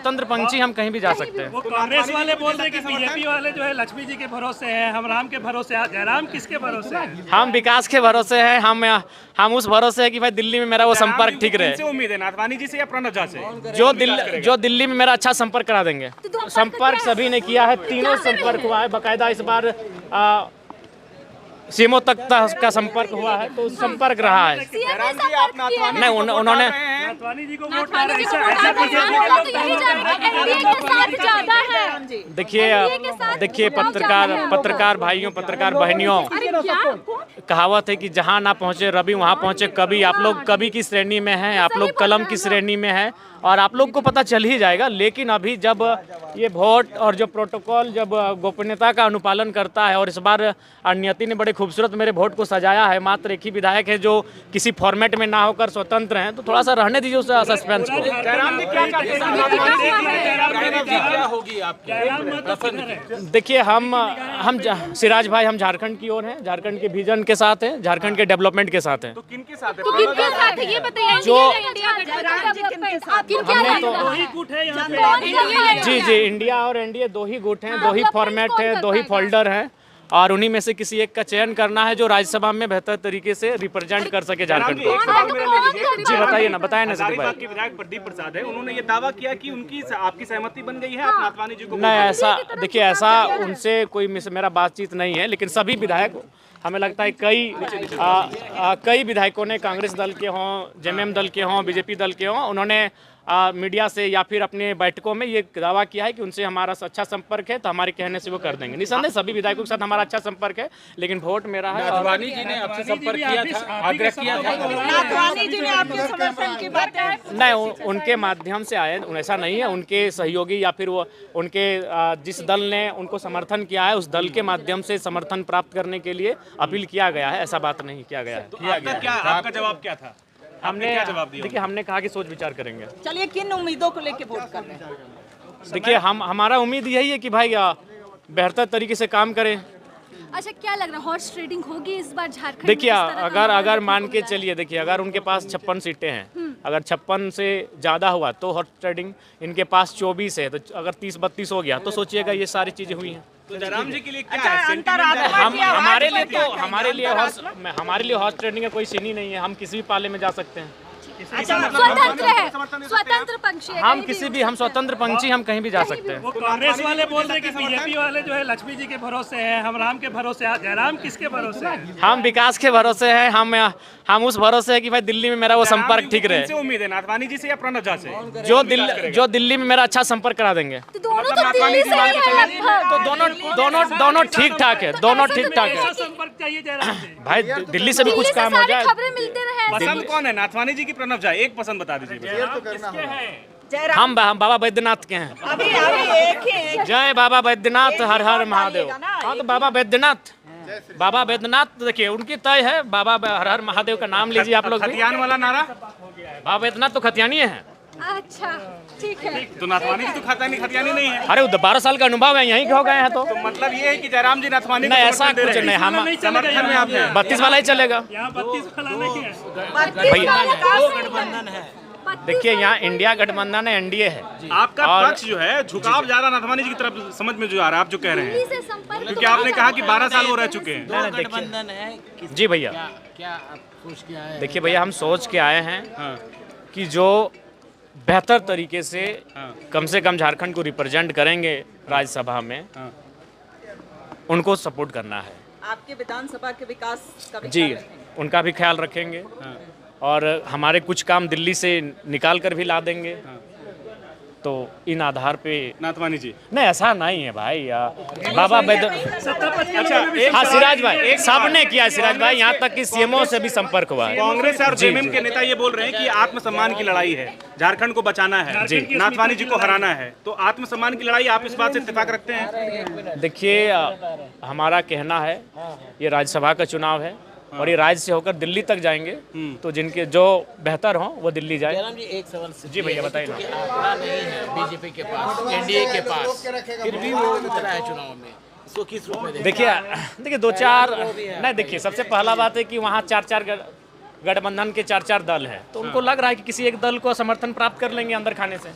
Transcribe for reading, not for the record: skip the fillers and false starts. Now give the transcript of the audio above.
स्वतंत्र पंछी, हम कहीं भी जा सकते हैं। वो कांग्रेस वाले बोल रहे हैं कि बीजेपी वाले जो है लक्ष्मी जी के भरोसे हैं, हम राम के भरोसे हैं। जयराम किसके भरोसे हैं? हम विकास के भरोसे हैं। हम उस भरोसे है कि भाई दिल्ली में मेरा वो संपर्क ठीक रहे। उम्मीद है नाथवानी जी से या प्रणब झा से? जो दिल्ली में मेरा अच्छा संपर्क करा देंगे। संपर्क सभी ने किया है, तीनों संपर्क हुआ है बाकायदा। इस बार सीएमओ तक का संपर्क हुआ है, तो संपर्क रहा है। नहीं, उन्होंने नाथवानी जी को वोट डाला देखिए पत्रकार भाइयों, पत्रकार बहनियों, कहावत है कि जहाँ ना पहुँचे रवि वहाँ पहुँचे कवि। आप लोग कवि की श्रेणी में हैं, आप लोग कलम की श्रेणी में हैं, और आप लोग को पता चल ही जाएगा। लेकिन अभी जब ये वोट और जो प्रोटोकॉल, जब गोपनीयता का अनुपालन करता है, और इस बार नियति ने बड़े खूबसूरत मेरे वोट को सजाया है। मात्र एक ही विधायक है जो किसी फॉर्मेट में ना होकर स्वतंत्र हैं, तो थोड़ा सा रहने दीजिए उस सस्पेंस को। देखिए हम सिराज भाई, हम झारखंड की ओर हैं, झारखंड के विजन के साथ हैं, झारखंड के डेवलपमेंट के साथ हैं। तो किनके साथ है? ये बताइए, जी, इंडिया और एनडीए दो ही गुट हैं, दो ही फॉर्मेट है, दो ही फोल्डर हैं, और उन्हीं में से किसी एक का चयन करना है जो राज्यसभा में बेहतर तरीके से रिप्रेजेंट कर सके झारखंड को। जी बताइए ना, बताए ना सर भाई। के विधायक प्रदीप प्रसाद है, उन्होंने ये दावा किया कि उनकी आपकी सहमति बन गई है, आप नाथवानी जी को? नहीं, ऐसा देखिए, ऐसा उनसे कोई मेरा बातचीत नहीं है। लेकिन सभी विधायक, हमें लगता है कई विधायकों ने, कांग्रेस दल के हों, जेएमएम दल के हों, बीजेपी दल के हों, उन्होंने मीडिया से या फिर अपने बैठकों में ये दावा किया है कि उनसे हमारा अच्छा संपर्क है, तो हमारे कहने से वो कर देंगे। निसंदेह सभी विधायकों के साथ हमारा अच्छा संपर्क है, लेकिन वोट मेरा है। नाथवानी जी ने आपसे संपर्क किया था, आग्रह किया था? नाथवानी जी ने आपके समर्थन की बात नहीं, उनके माध्यम से आए, ऐसा नहीं है। उनके सहयोगी या फिर वो उनके जिस दल ने उनको समर्थन किया है, उस दल के माध्यम से समर्थन प्राप्त करने के लिए अपील किया गया है, ऐसा बात नहीं किया गया है। आपका जवाब क्या था? हमने क्या जवाब दिया? देखिए, हमने कहा कि सोच विचार करेंगे। चलिए, किन उम्मीदों को लेके वोट कर रहे हैं? देखिए, हमारा उम्मीद यही है कि भाई बेहतर तरीके से काम करें। अच्छा, क्या लग रहा है, हॉर्स ट्रेडिंग होगी इस बार झारखंड? देखिए, अगर मान के चलिए, देखिए अगर उनके पास 56 सीटें हैं, अगर 56 से ज़्यादा हुआ तो हॉर्स ट्रेडिंग, इनके पास 24 है, तो अगर 30-32 हो गया तो सोचिएगा ये सारी चीज़ें हुई हैं। तो जयराम जी के लिए क्या है? हमारे लिए हॉर्स ट्रेडिंग का कोई सीन ही नहीं है। हम किसी भी पाले में जा सकते हैं। स्वतंत्र है, स्वतंत्र पंछी है। हम स्वतंत्र पंछी, हम कहीं भी जा सकते हैं। वो कांग्रेस वाले बोल रहे हैं कि बीजेपी वाले जो है लक्ष्मी जी के भरोसे हैं, हम राम के भरोसे हैं। जयराम किसके भरोसे हैं? हम विकास के भरोसे हैं। हम उस भरोसे है कि भाई दिल्ली में मेरा वो संपर्क ठीक रहे। उम्मीद है नाथवानी जी से या प्रणब झा से? जो दिल्ली में मेरा अच्छा संपर्क करा देंगे। तो दोनों तो दिल्ली से ही है लगभग। तो दोनों ठीक ठाक है, दोनों ठीक ठाक है। संपर्क चाहिए जयराम से। भाई दिल्ली से भी कुछ काम हो जाए। खबरें मिलते रहे। पसंद कौन है, नाथवानी जी की प्रणब झा? एक पसंद बता दीजिए। हम बाबा बैद्यनाथ के हैं। अभी जय बाबा बैद्यनाथ, हर हर महादेव। हाँ, तो बाबा बैद्यनाथ देखिए उनकी तय है। बाबा हर हर महादेव का नाम लीजिए आप लोग। खतियान वाला नारा? बाबा बैद्यनाथ तो खतियानी है। अच्छा, ठीक है। तो नाथवानी जी तो खतियानी नहीं है। अरे 12 साल का अनुभव है, यहीं के हो गए हैं। तो मतलब ये है कि जयराम जी नाथवानी नहीं, ऐसा कुछ नहीं। हम समर्थन में आप हैं। 32 वाला ही चलेगा। यहाँ 32 वाला नहीं है। भैया गठबंधन है। देखिए, यहाँ इंडिया गठबंधन है, एनडीए है। आपका पक्ष जो है झुकाव ज्यादा नाथवानी जी की तरफ समझ में जो आ रहा है, आप जो कह रहे हैं, क्योंकि आपने कहा कि 12 साल वो रह चुके हैं। गठबंधन है जी भैया, क्या आप सोच के आए? देखिए भैया, हम सोच के आए हैं कि जो बेहतर तरीके से कम से कम झारखंड को रिप्रेजेंट करेंगे राज्यसभा में, उनको सपोर्ट करना है। आपके विधानसभा के विकास का जी, उनका भी ख्याल रखेंगे, और हमारे कुछ काम दिल्ली से निकाल कर भी ला देंगे। तो इन आधार पे नाथवानी जी नहीं, ऐसा नहीं है भाई। बाबा हाँ, सिराज भाई सबने किया। सिराज भाई, यहाँ तक कि सीएमओ से भी संपर्क हुआ है। कांग्रेस और जेएमएम के नेता ये बोल रहे हैं कि आत्मसम्मान की लड़ाई है, झारखंड को बचाना है, नाथवानी जी को हराना है। तो आत्मसम्मान की लड़ाई, आप इस बात से इत्तेफाक रखते हैं? देखिए, हमारा कहना है ये राज्यसभा का चुनाव है, और ये राज्य से होकर दिल्ली तक जाएंगे, तो जिनके जो बेहतर हों वो दिल्ली जाए। जयराम जी, एक सवाल जी भैया, बताइए ना। आंकड़ा नहीं है बीजेपी के पास, एनडीए के पास, फिर भी वो उतरा है चुनाव में, इसको किस रूप में देखिए 2-4 नहीं। देखिए, सबसे पहला बात है कि वहाँ 4-4 गठबंधन के 4-4 दल हैं, तो उनको लग रहा है कि किसी एक दल को समर्थन प्राप्त कर लेंगे अंदर खाने से।